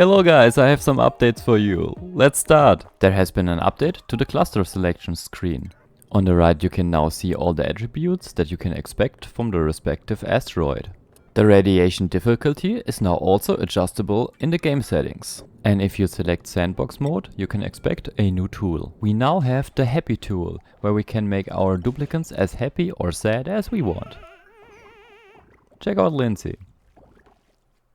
Hello guys, I have some updates for you. Let's start. There has been an update to the cluster selection screen. On the right you can now see all the attributes that you can expect from the respective asteroid. The radiation difficulty is now also adjustable in the game settings. And if you select sandbox mode, you can expect a new tool. We now have the happy tool, where we can make our duplicants as happy or sad as we want. Check out Lindsay.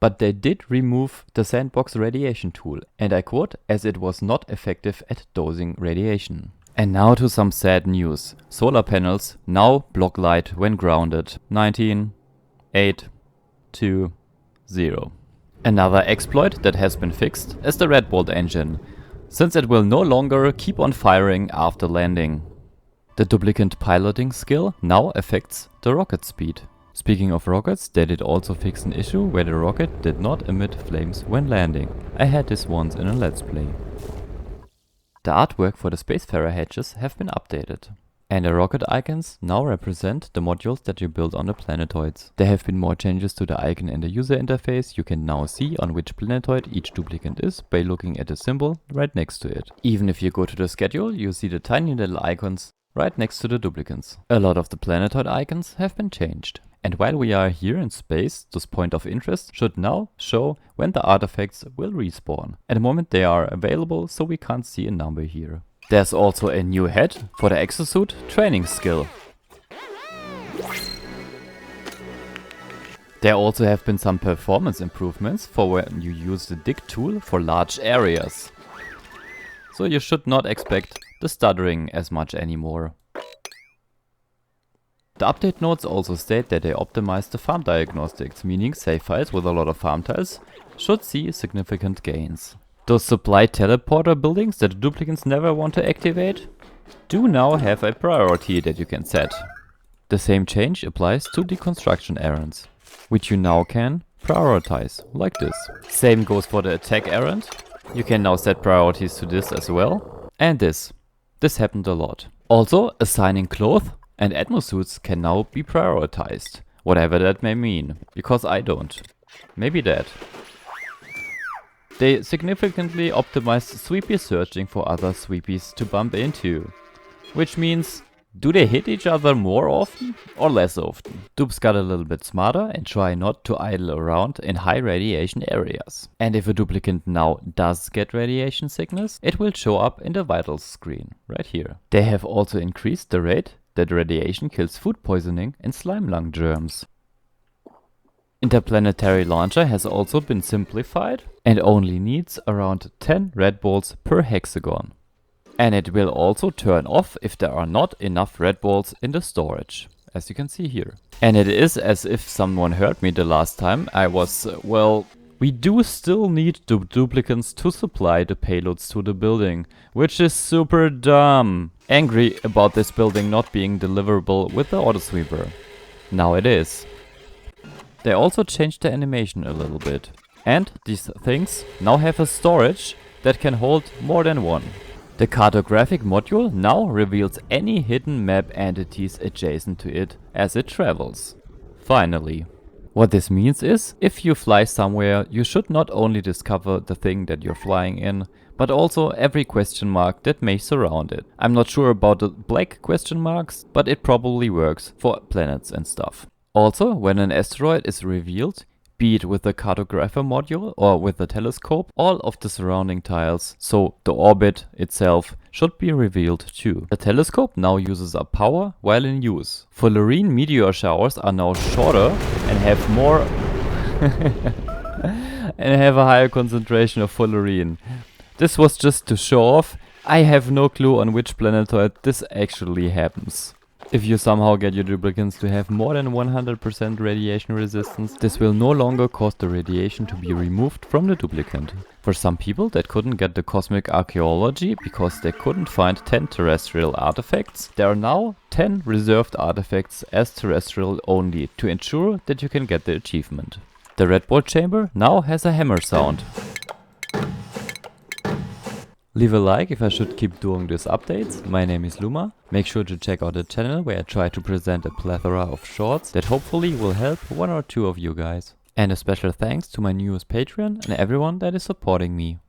But they did remove the sandbox radiation tool, and I quote, as it was not effective at dosing radiation. And now to some sad news. Solar panels now block light when grounded. 19, 8, 2, 0. Another exploit that has been fixed is the Red Bolt engine, since it will no longer keep on firing after landing. The duplicant piloting skill now affects the rocket speed. Speaking of rockets, they did also fix an issue where the rocket did not emit flames when landing. I had this once in a let's play. The artwork for the Spacefarer hatches have been updated. And the rocket icons now represent the modules that you build on the planetoids. There have been more changes to the icon in the user interface. You can now see on which planetoid each duplicant is by looking at the symbol right next to it. Even if you go to the schedule, you see the tiny little icons right next to the duplicants. A lot of the planetoid icons have been changed. And while we are here in space, this point of interest should now show when the artifacts will respawn. At the moment they are available, so we can't see a number here. There's also a new head for the exosuit training skill. There also have been some performance improvements for when you use the dig tool for large areas. So you should not expect the stuttering as much anymore. The update notes also state that they optimized the farm diagnostics, meaning save files with a lot of farm tiles should see significant gains. Those supply teleporter buildings that the duplicants never want to activate do now have a priority that you can set. The same change applies to the construction errands, which you now can prioritize, like this. Same goes for the attack errand. You can now set priorities to this as well. And this. This happened a lot. Also, assigning clothes and atmosuits can now be prioritized, whatever that may mean, because I don't. Maybe that. They significantly optimized sweepy searching for other sweepies to bump into. Which means, do they hit each other more often or less often? Dupes got a little bit smarter and try not to idle around in high radiation areas. And if a duplicant now does get radiation sickness, it will show up in the vitals screen, right here. They have also increased the rate that radiation kills food poisoning and slime lung germs. Interplanetary launcher has also been simplified and only needs around 10 red bolts per hexagon. And it will also turn off if there are not enough red bolts in the storage, as you can see here. And it is as if someone heard me the last time. I was, we do still need the duplicants to supply the payloads to the building, which is super dumb. Angry about this building not being deliverable with the autosweeper. Now it is. They also changed the animation a little bit. And these things now have a storage that can hold more than one. The cartographic module now reveals any hidden map entities adjacent to it as it travels. Finally. What this means is, if you fly somewhere, you should not only discover the thing that you're flying in, but also every question mark that may surround it. I'm not sure about the black question marks, but it probably works for planets and stuff. Also, when an asteroid is revealed, be it with the cartographer module or with the telescope, all of the surrounding tiles, so the orbit itself, should be revealed too. The telescope now uses up power while in use. Fullerene meteor showers are now shorter and have more and have a higher concentration of fullerene. This was just to show off. I have no clue on which planetoid this actually happens. If you somehow get your duplicants to have more than 100% radiation resistance, this will no longer cause the radiation to be removed from the duplicant. For some people that couldn't get the cosmic archaeology because they couldn't find 10 terrestrial artifacts, there are now 10 reserved artifacts as terrestrial only to ensure that you can get the achievement. The Red Bolt chamber now has a hammer sound. Leave a like if I should keep doing these updates. My name is Luma. Make sure to check out the channel where I try to present a plethora of shorts that hopefully will help one or two of you guys. And a special thanks to my newest Patreon and everyone that is supporting me.